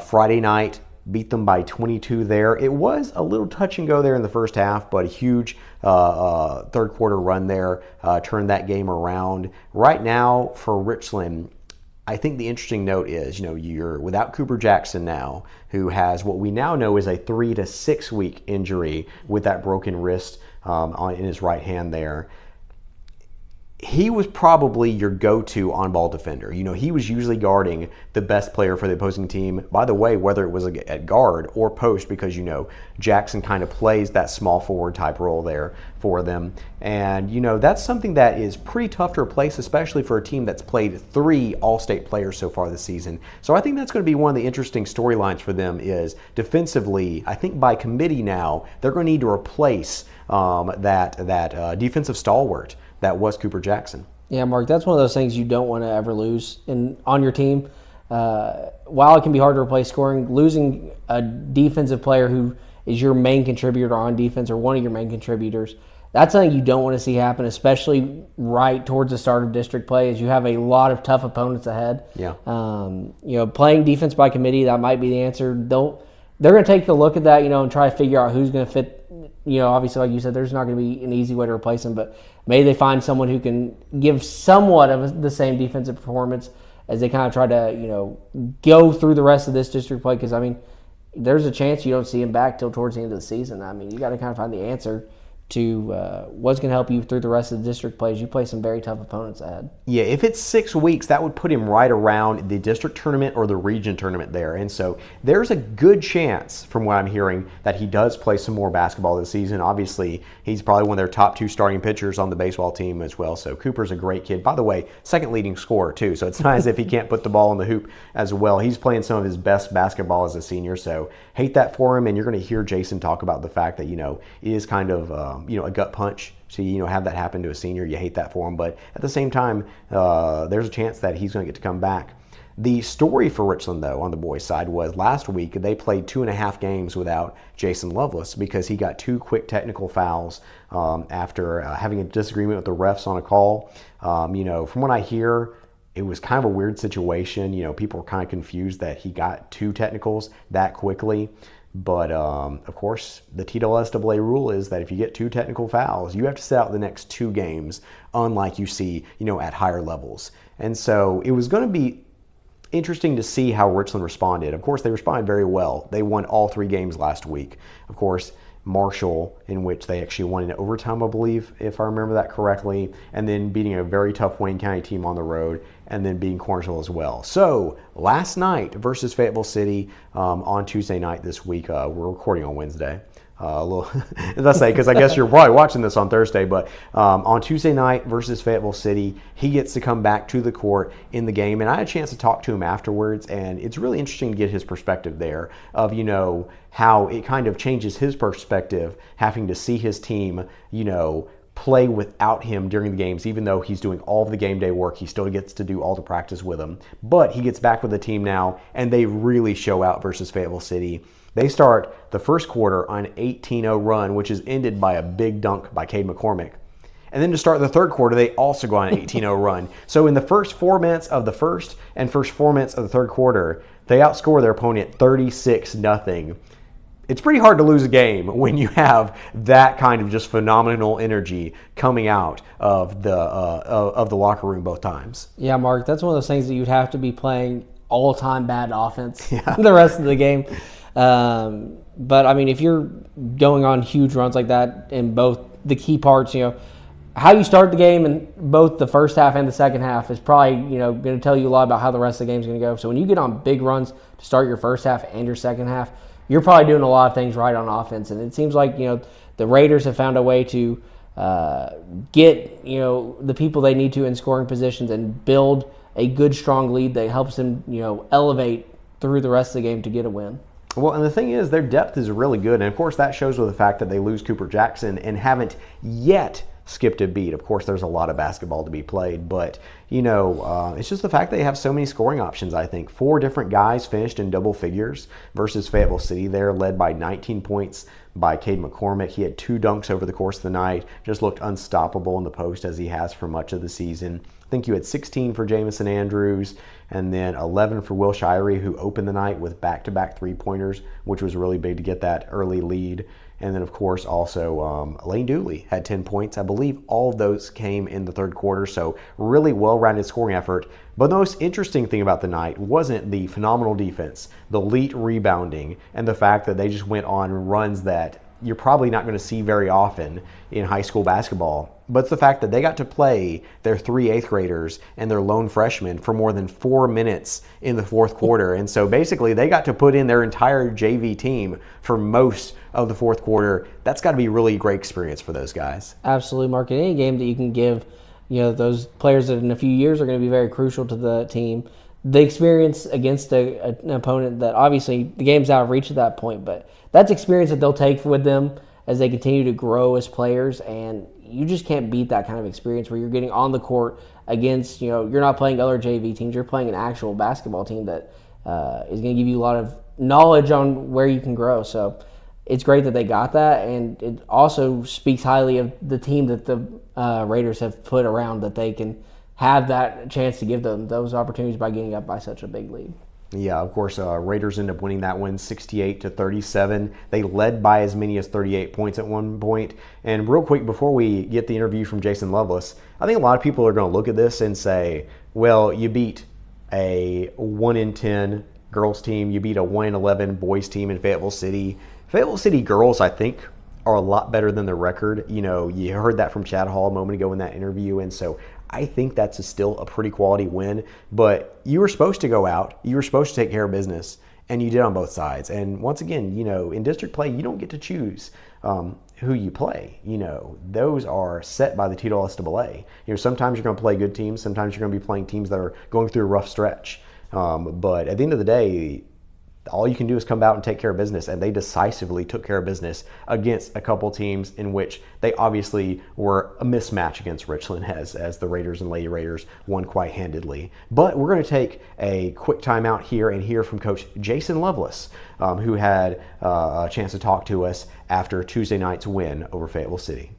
Friday night. Beat them by 22 there. It was a little touch and go there in the first half, but a huge third quarter run there turned that game around. Right now for Richland, I think the interesting note is, you're without Cooper Jackson now, who has what we now know is a 3 to 6 week injury with that broken wrist in his right hand there. He was probably your go-to on-ball defender. He was usually guarding the best player for the opposing team. By the way, whether it was at guard or post, because Jackson kind of plays that small forward type role there for them. And that's something that is pretty tough to replace, especially for a team that's played 3 All-State players so far this season. So I think that's going to be one of the interesting storylines for them is defensively. I think by committee now, they're going to need to replace that defensive stalwart that was Cooper Jackson. Yeah, Mark, that's one of those things you don't want to ever lose on your team. While it can be hard to replace scoring, losing a defensive player who is your main contributor on defense or one of your main contributors, that's something you don't want to see happen, especially right towards the start of district play, as you have a lot of tough opponents ahead. Yeah. Playing defense by committee, that might be the answer. They're going to take a look at that, and try to figure out who's going to fit. Obviously, like you said, there's not going to be an easy way to replace him, but maybe they find someone who can give somewhat of the same defensive performance as they kind of try to, go through the rest of this district play. Because, there's a chance you don't see him back till towards the end of the season. You got to kind of find the answer to what's going to help you through the rest of the district plays. You play some very tough opponents ahead. Yeah, if it's 6 weeks, that would put him right around the district tournament or the region tournament there. And so there's a good chance, from what I'm hearing, that he does play some more basketball this season. Obviously, he's probably one of their top 2 starting pitchers on the baseball team as well. So Cooper's a great kid. By the way, second leading scorer too. So it's not as if he can't put the ball in the hoop as well. He's playing some of his best basketball as a senior. So hate that for him. And you're going to hear Jason talk about the fact that, it is kind of, a gut punch to, have that happen to a senior. You hate that for him. But at the same time, there's a chance that he's going to get to come back. The story for Richland, though, on the boys' side was last week they played 2.5 games without Jason Lovelace because he got 2 quick technical fouls after having a disagreement with the refs on a call. From what I hear, it was kind of a weird situation. People were kind of confused that he got 2 technicals that quickly. But, of course, the TSSAA rule is that if you get 2 technical fouls, you have to sit out the next 2 games, unlike you see, at higher levels. And so it was going to be interesting to see how Richland responded. Of course, they responded very well. They won all 3 games last week. Of course, Marshall, in which they actually won in overtime, I believe, if I remember that correctly, and then beating a very tough Wayne County team on the road, and then beating Cornersville as well. So last night versus Fayetteville City on Tuesday night this week. We're recording on Wednesday. A little, as I say, because I guess you're probably watching this on Thursday, but on Tuesday night versus Fayetteville City, he gets to come back to the court in the game, and I had a chance to talk to him afterwards, and it's really interesting to get his perspective there of, how it kind of changes his perspective having to see his team, play without him during the games. Even though he's doing all of the game day work, he still gets to do all the practice with them. But he gets back with the team now, and they really show out versus Fayetteville City. They start the first quarter on an 18-0 run, which is ended by a big dunk by Cade McCormick. And then to start the third quarter, they also go on an 18-0 run. So in the first 4 minutes of the first and first 4 minutes of the third quarter, they outscore their opponent 36-0. It's pretty hard to lose a game when you have that kind of just phenomenal energy coming out of the locker room both times. Yeah, Mark, that's one of those things that you'd have to be playing all-time bad offense the rest of the game. But, I mean, if you're going on huge runs like that in both the key parts, how you start the game in both the first half and the second half is probably, going to tell you a lot about how the rest of the game is going to go. So when you get on big runs to start your first half and your second half, you're probably doing a lot of things right on offense. And it seems like, the Raiders have found a way to get, the people they need to in scoring positions and build a good, strong lead that helps them, elevate through the rest of the game to get a win. Well, and the thing is, their depth is really good. And, of course, that shows with the fact that they lose Cooper Jackson and haven't yet skipped a beat. Of course, there's a lot of basketball to be played, but, it's just the fact they have so many scoring options, I think. 4 different guys finished in double figures versus Fayetteville City there, led by 19 points by Cade McCormick. He had 2 dunks over the course of the night, just looked unstoppable in the post as he has for much of the season. I think you had 16 for Jamison Andrews, and then 11 for Will Shirey, who opened the night with back-to-back 3-pointers, which was really big to get that early lead. And then, of course, also Lane Dooley had 10 points. I believe all of those came in the third quarter, so really well-rounded scoring effort. But the most interesting thing about the night wasn't the phenomenal defense, the elite rebounding, and the fact that they just went on runs that you're probably not going to see very often in high school basketball. But it's the fact that they got to play their 3 8th graders and their lone freshmen for more than 4 minutes in the fourth quarter. And so basically they got to put in their entire JV team for most of the fourth quarter. That's got to be a really great experience for those guys. Absolutely, Mark. In any game that you can give, those players that in a few years are going to be very crucial to the team, the experience against an opponent that obviously the game's out of reach at that point, but that's experience that they'll take with them as they continue to grow as players, and you just can't beat that kind of experience where you're getting on the court against, you're not playing other JV teams, you're playing an actual basketball team that is going to give you a lot of knowledge on where you can grow. So it's great that they got that, and it also speaks highly of the team that the Raiders have put around that they can have that chance to give them those opportunities by getting up by such a big lead. Yeah, of course, Raiders end up winning that one 68-37. They led by as many as 38 points at one point. And real quick, before we get the interview from Jason Lovelace, I think a lot of people are going to look at this and say, well, you beat a 1-10 girls team, you beat a 1-11 boys team in Fayetteville City. Fayetteville City girls, I think, are a lot better than the record. You know, you heard that from Chad Hall a moment ago in that interview, and so I think that's still a pretty quality win. But you were supposed to go out, you were supposed to take care of business, and you did on both sides. And once again, you know, in district play, you don't get to choose who you play. You know, those are set by the TSAA. You know, sometimes you're going to play good teams, sometimes you're going to be playing teams that are going through a rough stretch. But at the end of the day, all you can do is come out and take care of business, and they decisively took care of business against a couple teams in which they obviously were a mismatch against Richland, as the Raiders and Lady Raiders won quite handedly. But we're going to take a quick timeout here and hear from Coach Jason Lovelace, who had a chance to talk to us after Tuesday night's win over Fayetteville City.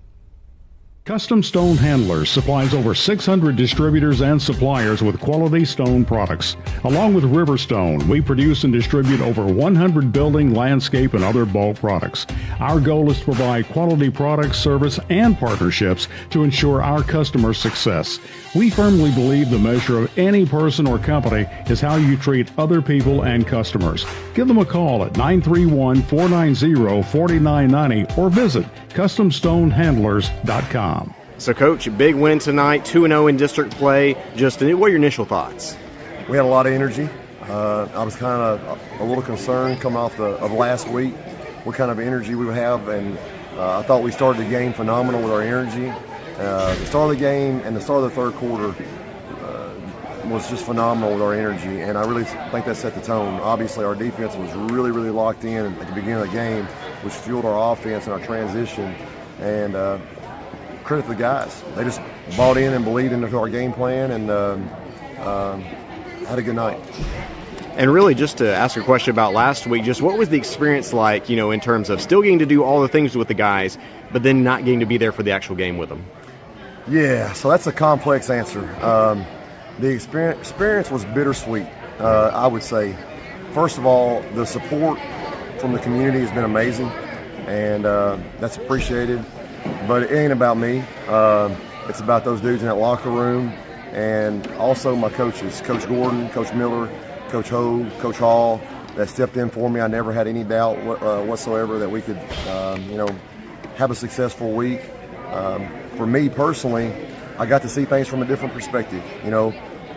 Custom Stone Handlers supplies over 600 distributors and suppliers with quality stone products. Along with Riverstone, we produce and distribute over 100 building, landscape, and other bulk products. Our goal is to provide quality products, service, and partnerships to ensure our customers' success. We firmly believe the measure of any person or company is how you treat other people and customers. Give them a call at 931-490-4990 or visit CustomStoneHandlers.com. So, Coach, big win tonight, 2-0 in district play. Just what are your initial thoughts? We had a lot of energy. I was kind of a little concerned coming off of last week, what kind of energy we would have, and I thought we started the game phenomenal with our energy. The start of the game and the start of the third quarter was just phenomenal with our energy, and I really think that set the tone. Obviously, our defense was really, really locked in at the beginning of the game, which fueled our offense and our transition, and credit to the guys. They just bought in and believed into our game plan, and had a good night. And really, just to ask a question about last week, just what was the experience like, you know, in terms of still getting to do all the things with the guys, but then not getting to be there for the actual game with them? Yeah, so that's a complex answer. The experience was bittersweet, I would say. First of all, the support from the community has been amazing, and that's appreciated. But it ain't about me. It's about those dudes in that locker room, and also my coaches, Coach Gordon, Coach Miller, Coach Ho, Coach Hall, that stepped in for me. I never had any doubt whatsoever that we could, have a successful week. For me personally, I got to see things from a different perspective,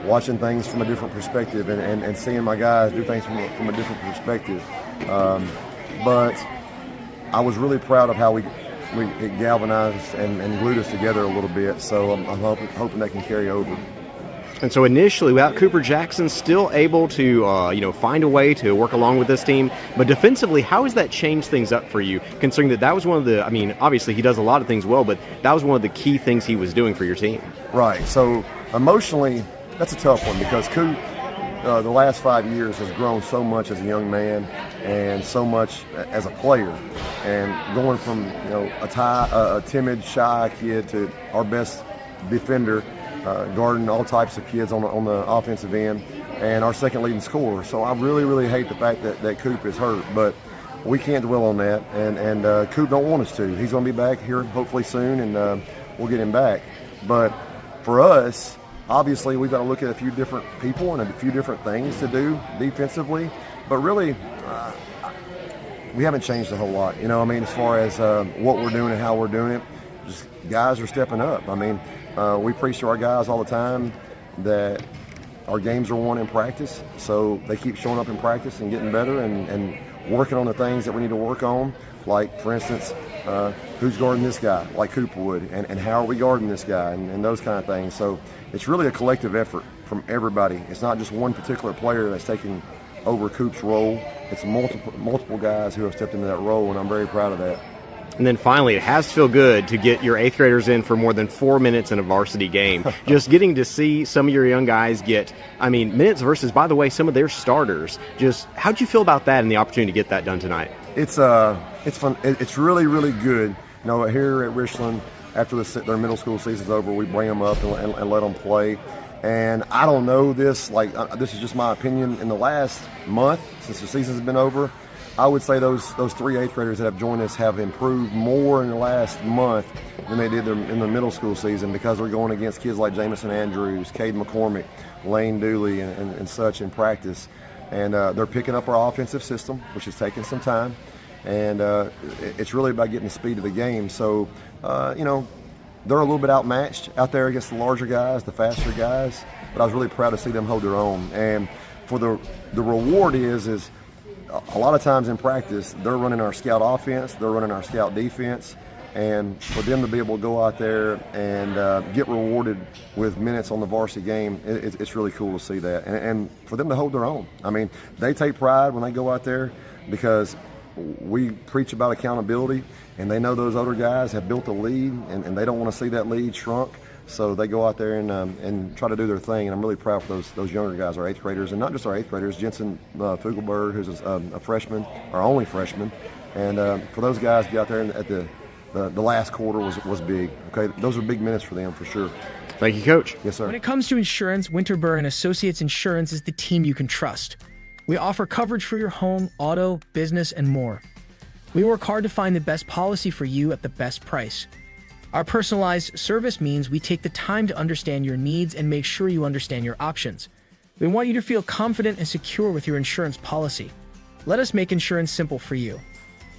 watching things from a different perspective and seeing my guys do things from a different perspective. But I was really proud of how it galvanized and glued us together a little bit, so I'm hoping that can carry over. And so initially, without Cooper Jackson, still able to, find a way to work along with this team. But defensively, how has that changed things up for you, considering that was one of the, obviously he does a lot of things well, but that was one of the key things he was doing for your team? Right. So emotionally, that's a tough one because Coop, the last 5 years, has grown so much as a young man and so much as a player. And going from, a timid, shy kid to our best defender, guarding all types of kids on the offensive end, and our second leading scorer. So I really, really hate the fact that Coop is hurt, but we can't dwell on that, and Coop don't want us to. He's going to be back here hopefully soon, and we'll get him back. But for us, obviously, we've got to look at a few different people and a few different things to do defensively, but really, we haven't changed a whole lot, as far as what we're doing and how we're doing it. Just guys are stepping up. We preach to our guys all the time that our games are won in practice, so they keep showing up in practice and getting better and working on the things that we need to work on, like, for instance, who's guarding this guy, like Cooper would, and how are we guarding this guy, and those kind of things. So it's really a collective effort from everybody. It's not just one particular player that's taking over Coop's role. It's multiple guys who have stepped into that role, and I'm very proud of that. And then finally, it has to feel good to get your 8th graders in for more than 4 minutes in a varsity game. Just getting to see some of your young guys get, minutes versus, by the way, some of their starters. Just how'd you feel about that and the opportunity to get that done tonight? It's fun. It's really, really good. Here at Richland, after their middle school season's over, we bring them up and let them play. And I don't know this, this is just my opinion. In the last month, since the season's been over, I would say those 3 8th graders that have joined us have improved more in the last month than they did in the middle school season, because they're going against kids like Jamison Andrews, Cade McCormick, Lane Dooley, and such in practice. And they're picking up our offensive system, which is taking some time. and it's really about getting the speed of the game. So, they're a little bit outmatched out there against the larger guys, the faster guys, but I was really proud to see them hold their own. And for the reward is a lot of times in practice, they're running our scout offense, they're running our scout defense, and for them to be able to go out there and get rewarded with minutes on the varsity game, it's really cool to see that. And for them to hold their own. I mean, they take pride when they go out there because we preach about accountability, and they know those other guys have built a lead, and they don't want to see that lead shrunk. So they go out there and try to do their thing, and I'm really proud for those younger guys, our 8th graders, and not just our 8th graders, Jensen Fugelberg, who's a freshman, our only freshman, and for those guys to get out there at the last quarter was big. Okay, those are big minutes for them for sure. Thank you, Coach. Yes, sir. When it comes to insurance, Winterberg and Associates Insurance is the team you can trust. We offer coverage for your home, auto, business, and more. We work hard to find the best policy for you at the best price. Our personalized service means we take the time to understand your needs and make sure you understand your options. We want you to feel confident and secure with your insurance policy. Let us make insurance simple for you.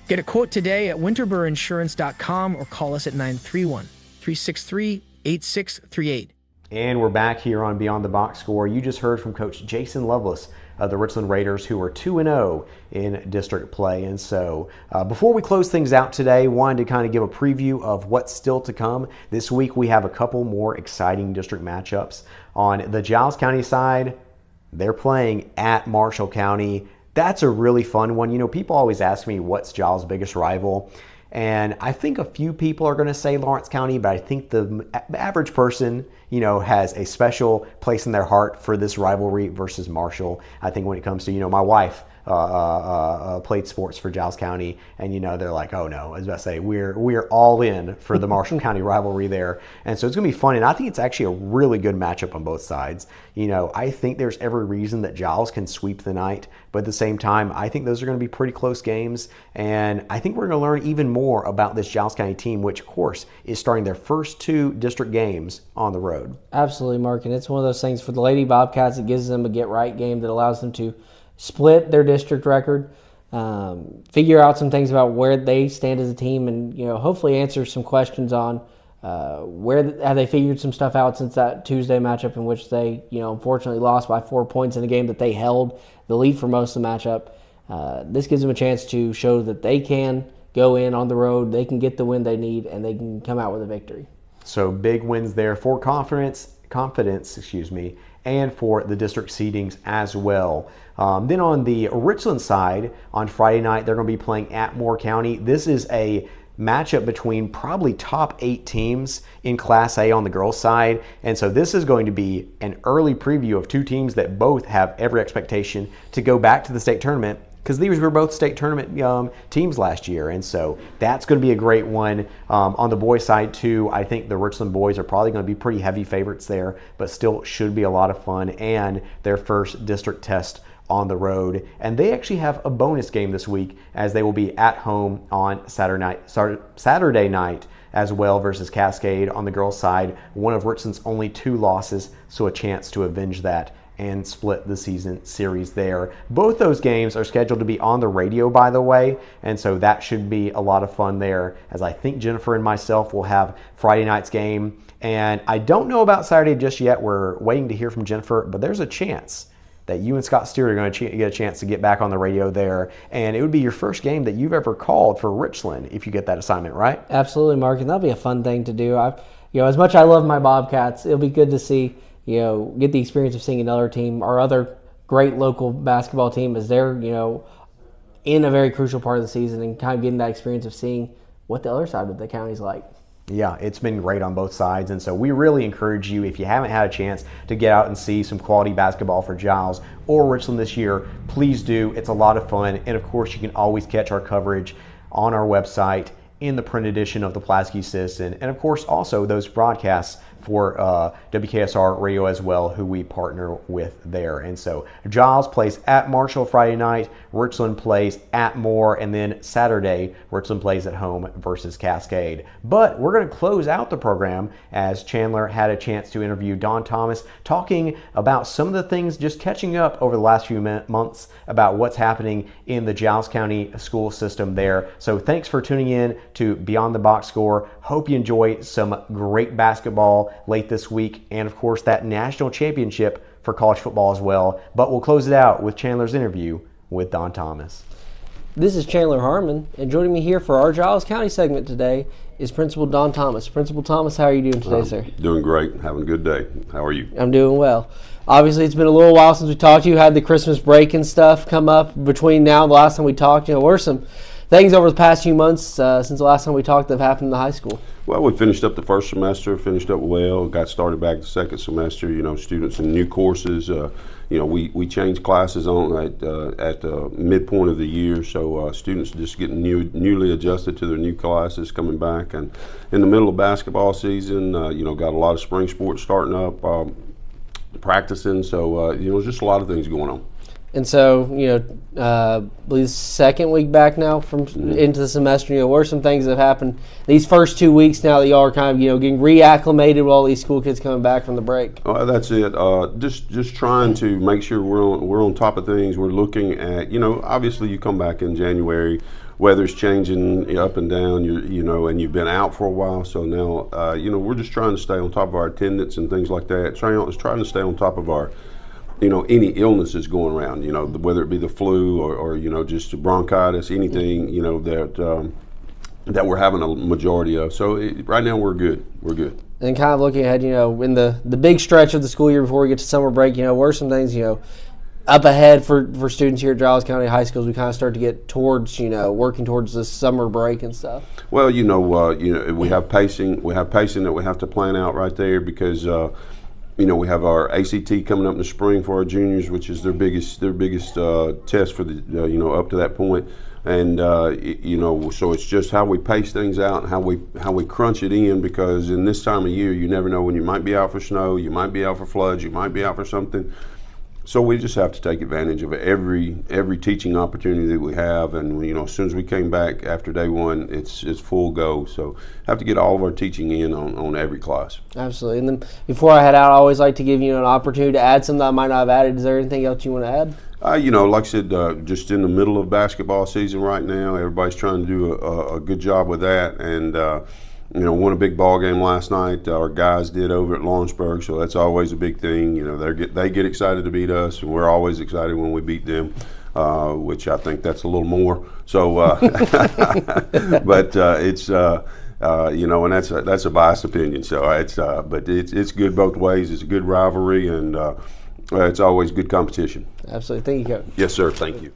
Get a quote today at winterburinsurance.com or call us at 931-363-8638. And we're back here on Beyond the Box Score. You just heard from Coach Jason Lovelace of the Richland Raiders, who are 2-0 in district play. And so before we close things out today, wanted to kind of give a preview of what's still to come. This week we have a couple more exciting district matchups. On the Giles County side, they're playing at Marshall County. That's a really fun one. You know, people always ask me what's Giles' biggest rival. And I think a few people are going to say Lawrence County, but I think the average person, you know, has a special place in their heart for this rivalry versus Marshall. I think when it comes to, you know, my wife played sports for Giles County, and, you know, they're like, oh no, I was about to say, we're all in for the Marshall County rivalry there. And so it's going to be fun, and I think it's actually a really good matchup on both sides. You know, I think there's every reason that Giles can sweep the night, but at the same time, I think those are going to be pretty close games, and I think we're going to learn even more about this Giles County team, which, of course, is starting their first 2 district games on the road. Absolutely, Mark, and it's one of those things for the Lady Bobcats. It gives them a get-right game that allows them to split their district record, figure out some things about where they stand as a team, and, you know, hopefully answer some questions on where have they figured some stuff out since that Tuesday matchup in which they, you know, unfortunately lost by 4 points in a game that they held the lead for most of the matchup. This gives them a chance to show that they can go in on the road, they can get the win they need, and they can come out with a victory. So big wins there for confidence, and for the district seedings as well. Then on the Richland side, on Friday night, they're going to be playing at Moore County. This is a matchup between probably top 8 teams in Class A on the girls' side. And so this is going to be an early preview of 2 teams that both have every expectation to go back to the state tournament, because these were both state tournament teams last year. And so that's going to be a great one. On the boys' side, too, I think the Richland boys are probably going to be pretty heavy favorites there, but still should be a lot of fun, and their first district test on the road. And they actually have a bonus game this week, as they will be at home on Saturday night as well versus Cascade on the girls' side. One of Richland's only 2 losses, so a chance to avenge that and split the season series there. Both those games are scheduled to be on the radio, by the way, and so that should be a lot of fun there, as I think Jennifer and myself will have Friday night's game. And I don't know about Saturday just yet. We're waiting to hear from Jennifer, but there's a chance that you and Scott Stewart are going to get a chance to get back on the radio there, and it would be your first game that you've ever called for Richland if you get that assignment, right? Absolutely, Mark, and that'll be a fun thing to do. As much as I love my Bobcats, it'll be good to see, get the experience of seeing another team, our other great local basketball team, as they're, in a very crucial part of the season, and kind of getting that experience of seeing what the other side of the county's like. Yeah, it's been great on both sides, and so we really encourage you, if you haven't had a chance to get out and see some quality basketball for Giles or Richland this year, please do. It's a lot of fun, and of course you can always catch our coverage on our website in the print edition of the Pulaski Citizen, and of course also those broadcasts for WKSR Radio as well, who we partner with there. And so Giles plays at Marshall Friday night, Richland plays at Moore, and then Saturday, Richland plays at home versus Cascade. But we're going to close out the program as Chandler had a chance to interview Don Thomas, talking about some of the things, just catching up over the last few months about what's happening in the Giles County school system there. So thanks for tuning in to Beyond the Box Score. Hope you enjoy some great basketball late this week, and of course that national championship for college football as well. But we'll close it out with Chandler's interview with Don Thomas. This is Chandler Harmon, and joining me here for our Giles County segment today is Principal Don Thomas. Principal Thomas, how are you doing today, sir? Doing great. Having a good day. How are you? I'm doing well. Obviously, it's been a little while since we talked to you. Had the Christmas break and stuff come up between now and the last time we talked. What are some things over the past few months since the last time we talked that have happened in the high school? Well, we finished up the first semester, finished up well, got started back the second semester. Students in new courses. We changed classes on at the midpoint of the year, so students just getting newly adjusted to their new classes coming back. And in the middle of basketball season, got a lot of spring sports starting up, practicing. So just a lot of things going on. And so, I believe second week back now from into the semester, what are some things that have happened these first 2 weeks now that y'all are kind of, getting reacclimated with all these school kids coming back from the break? That's it. Just trying to make sure we're on top of things. We're looking at, obviously you come back in January, weather's changing up and down, and you've been out for a while. So now, we're just trying to stay on top of our attendance and things like that. Trying to stay on top of our any illnesses going around, whether it be the flu or just bronchitis, anything, that we're having a majority of. So right now we're good. We're good. And kind of looking ahead, in the big stretch of the school year before we get to summer break, what are some things, up ahead for students here at Giles County High Schools? We kind of start to get towards, working towards the summer break and stuff. Well, we have pacing. We have pacing that we have to plan out right there because, we have our ACT coming up in the spring for our juniors, which is their biggest test for the up to that point. And so it's just how we pace things out and how we crunch it in, because in this time of year you never know when you might be out for snow, you might be out for floods, you might be out for something. So we just have to take advantage of every teaching opportunity that we have, and as soon as we came back after day one, it's full go. So have to get all of our teaching in on every class. Absolutely. And then before I head out, I always like to give you an opportunity to add something I might not have added. Is there anything else you want to add? Like I said, just in the middle of basketball season right now, everybody's trying to do a good job with that, and won a big ball game last night. Our guys did over at Lawrenceburg, so that's always a big thing. They get excited to beat us, and we're always excited when we beat them, which I think that's a little more. So, but it's and that's a biased opinion. So but it's good both ways. It's a good rivalry, and it's always good competition. Absolutely. Thank you, Coach. Yes, sir. Thank you.